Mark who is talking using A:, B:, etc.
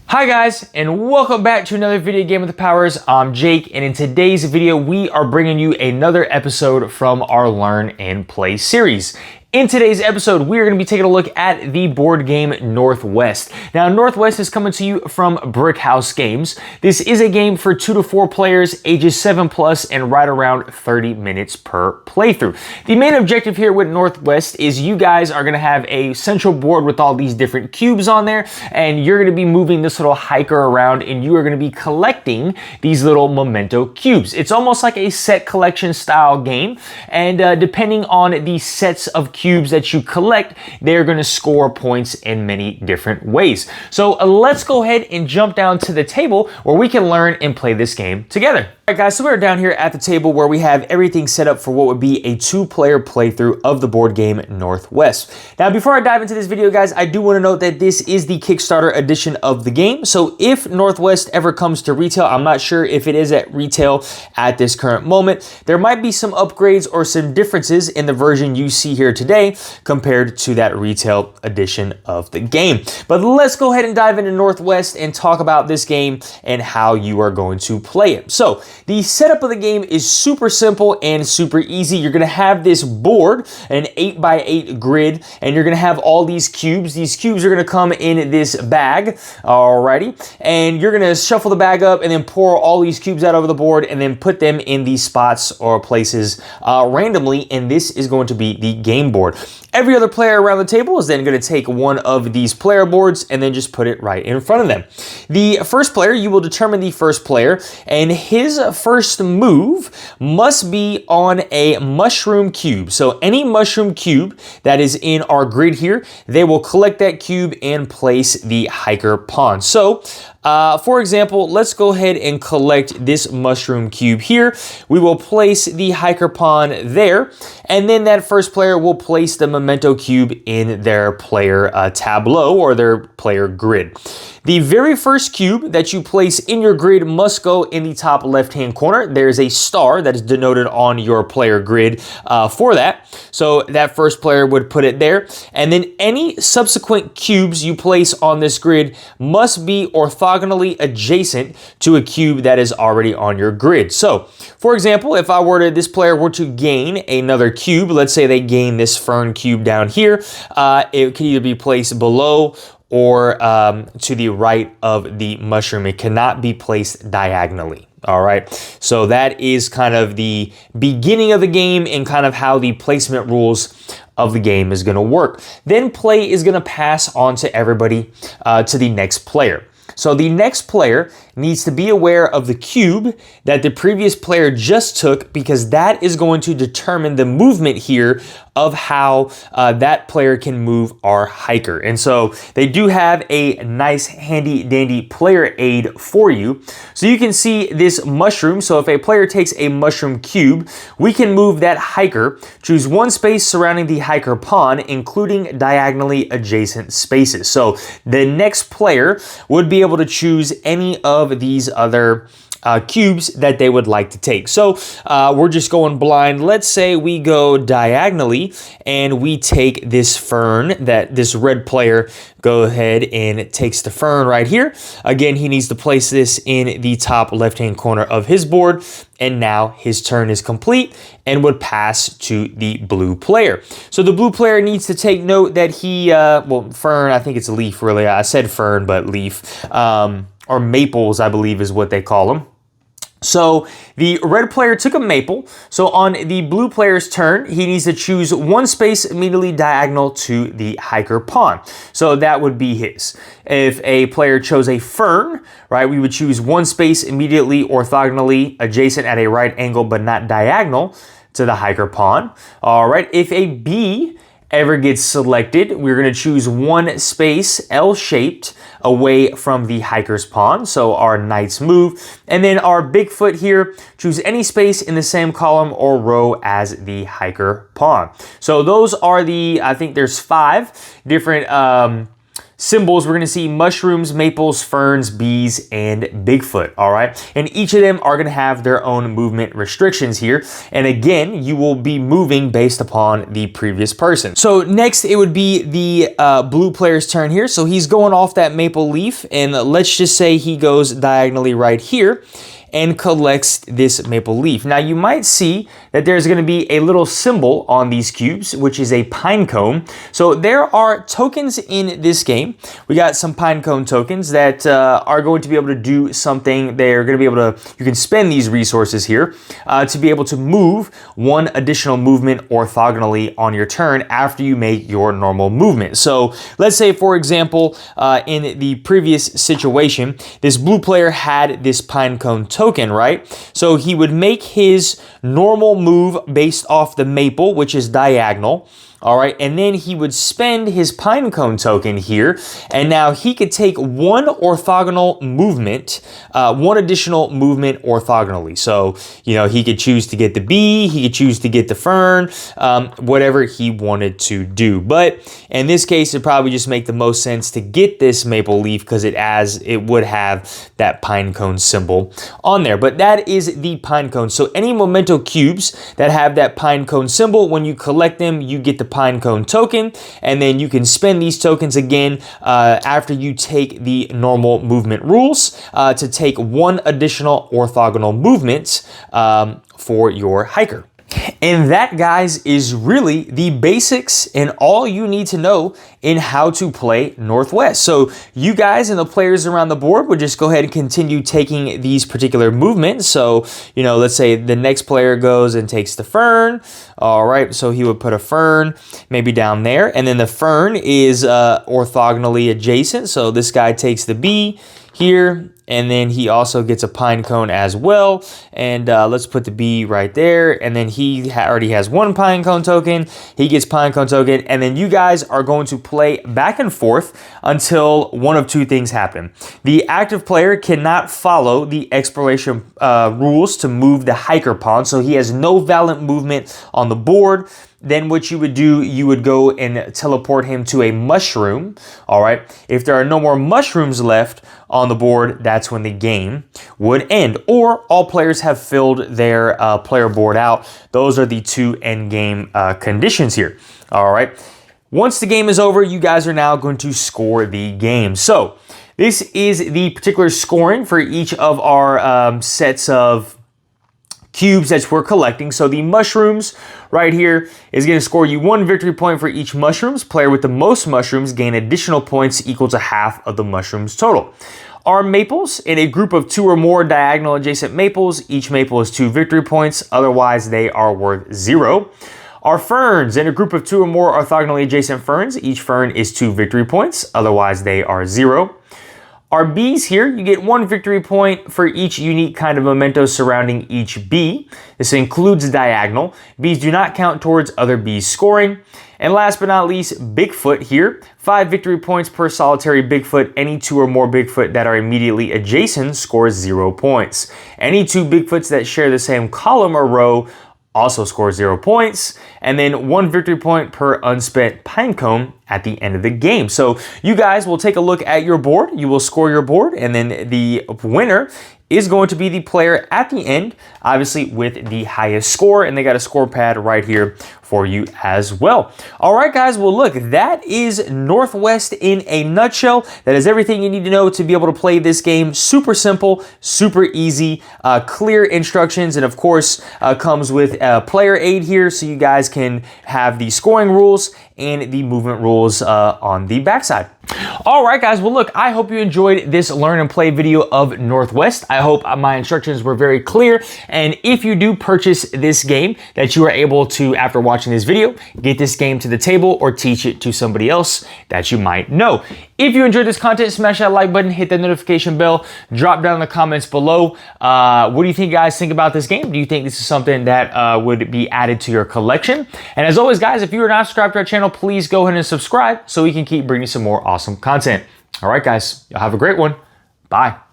A: Hi guys, and welcome back to another video game with the powers. I'm Jake, and in today's video we are bringing you another episode from our Learn and Play series. In today's episode, we are going to be taking a look at the board game Northwest. Now, Northwest is coming to you from Brickhouse Games. This is a game for 2 to 4 players, ages 7 plus, and right around 30 minutes per playthrough. The main objective here with Northwest is you guys are going to have a central board with all these different cubes on there, and you're going to be moving this little hiker around, and you are going to be collecting these little memento cubes. It's almost like a set collection style game, and depending on the sets of cubes that you collect, they're going to score points in many different ways. So let's go ahead and jump down to the table where we can learn and play this game together. All right guys, so we're down here at the table where we have everything set up for what would be a 2-player playthrough of the board game Northwest. Now before I dive into this video guys, I do want to note that this is the Kickstarter edition of the game. So if Northwest ever comes to retail, I'm not sure if it is at retail at this current moment. There might be some upgrades or some differences in the version you see here today compared to that retail edition of the game. But let's go ahead and dive into Northwest and talk about this game and how you are going to play it. So the setup of the game is super simple and super easy. You're going to have this board, an 8x8 grid, and you're going to have all these cubes. These cubes are going to come in this bag, alrighty, and you're going to shuffle the bag up and then pour all these cubes out over the board and then put them in these spots or places randomly, and this is going to be the game board. Every other player around the table is then going to take one of these player boards and then just put it right in front of them. The first player, you will determine the first player, and his first move must be on a mushroom cube. So any mushroom cube that is in our grid here, they will collect that cube and place the hiker pawn. So for example, let's go ahead and collect this mushroom cube here. We will place the hiker pawn there, and then that first player will place the memento cube in their player tableau or their player grid. The very first cube that you place in your grid must go in the top left-hand corner. There's a star that is denoted on your player grid for that. So that first player would put it there. And then any subsequent cubes you place on this grid must be orthogonally adjacent to a cube that is already on your grid. So, for example, if this player were to gain another cube, let's say they gain this fern cube down here, it can either be placed below or to the right of the mushroom. It cannot be placed diagonally. All right, so that is kind of the beginning of the game and kind of how the placement rules of the game is going to work. Then play is going to pass on to everybody to the next player. So the next player needs to be aware of the cube that the previous player just took, because that is going to determine the movement here of how that player can move our hiker. And so they do have a nice handy dandy player aid for you. So you can see this mushroom. So if a player takes a mushroom cube, we can move that hiker, choose one space surrounding the hiker pawn, including diagonally adjacent spaces. So the next player would be able to choose any of these other cubes that they would like to take. So we're just going blind. Let's say we go diagonally and we take this fern that this red player go ahead and takes the fern right here. Again, he needs to place this in the top left-hand corner of his board, and now his turn is complete and would pass to the blue player. So the blue player needs to take note that he, well, fern, I think it's a leaf really. I said fern, but leaf, or maples, I believe is what they call them. So the red player took a maple. So on the blue player's turn, he needs to choose one space immediately diagonal to the hiker pawn. So that would be his. If a player chose a fern, right, we would choose one space immediately orthogonally adjacent at a right angle but not diagonal to the hiker pawn. All right, if a bee ever gets selected, we're going to choose one space L-shaped away from the hiker's pawn, so our knight's move. And then our Bigfoot here, choose any space in the same column or row as the hiker pawn. So those are the, I think there's 5 different symbols, we're gonna see mushrooms, maples, ferns, bees, and Bigfoot, all right? And each of them are gonna have their own movement restrictions here. And again, you will be moving based upon the previous person. So next, it would be the blue player's turn here. So he's going off that maple leaf, and let's just say he goes diagonally right here and collects this maple leaf. Now you might see that there's gonna be a little symbol on these cubes, which is a pine cone. So there are tokens in this game. We got some pine cone tokens that are going to be able to do something. They're gonna be able to, you can spend these resources here to be able to move one additional movement orthogonally on your turn after you make your normal movement. So let's say, for example, in the previous situation, this blue player had this pine cone token, right? So he would make his normal move based off the maple, which is diagonal. All right, and then he would spend his pine cone token here, and now he could take one orthogonal movement, one additional movement orthogonally. So, you know, he could choose to get the bee, he could choose to get the fern, whatever he wanted to do. But in this case, it probably just make the most sense to get this maple leaf because it would have that pine cone symbol on there. But that is the pine cone. So any memento cubes that have that pine cone symbol, when you collect them, you get the pine cone token, and then you can spend these tokens again after you take the normal movement rules to take one additional orthogonal movement for your hiker. And that, guys, is really the basics and all you need to know in how to play Northwest. So you guys and the players around the board would just go ahead and continue taking these particular movements. So, you know, let's say the next player goes and takes the fern. All right, so he would put a fern maybe down there, and then the fern is orthogonally adjacent. So this guy takes the bee here, and then he also gets a pine cone as well. And let's put the bee right there. And then he already has one pine cone token. He gets pine cone token. And then you guys are going to play back and forth until one of two things happen. The active player cannot follow the exploration rules to move the hiker pawn. So he has no valid movement on the board. Then what you would do, you would go and teleport him to a mushroom, all right? If there are no more mushrooms left on the board, that's when the game would end. Or all players have filled their player board out. Those are the two end game conditions here, all right? Once the game is over, you guys are now going to score the game. So this is the particular scoring for each of our sets of cubes that we're collecting. So the mushrooms right here is going to score you 1 victory point for each mushrooms. Player with the most mushrooms gain additional points equal to half of the mushrooms total. Our maples, in a group of 2 or more diagonal adjacent maples, each maple is 2 victory points, otherwise they are worth 0. Our ferns, in a group of 2 or more orthogonally adjacent ferns, each fern is 2 victory points, otherwise they are 0. Our bees here, you get 1 victory point for each unique kind of memento surrounding each bee. This includes diagonal. Bees do not count towards other bees scoring. And last but not least, Bigfoot here. 5 victory points per solitary Bigfoot. Any 2 or more Bigfoot that are immediately adjacent scores 0 points. Any 2 Bigfoots that share the same column or row also scores 0 points, and then 1 victory point per unspent pine cone at the end of the game. So you guys will take a look at your board, you will score your board, and then the winner is going to be the player at the end, obviously with the highest score, and they got a score pad right here for you as well. All right, guys, well, look, that is Northwest in a nutshell. That is everything you need to know to be able to play this game. Super simple, super easy, clear instructions, and of course, comes with player aid here, so you guys can have the scoring rules and the movement rules on the backside. All right, guys, well, look, I hope you enjoyed this learn and play video of Northwest. I hope my instructions were very clear, and if you do purchase this game, that you are able to, after watching this video, get this game to the table or teach it to somebody else that you might know. If you enjoyed this content, smash that like button, hit that notification bell, drop down in the comments below. What do you think, guys, think about this game? Do you think this is something that would be added to your collection? And as always, guys, if you are not subscribed to our channel, please go ahead and subscribe so we can keep bringing some more awesome content. All right, guys, y'all have a great one. Bye.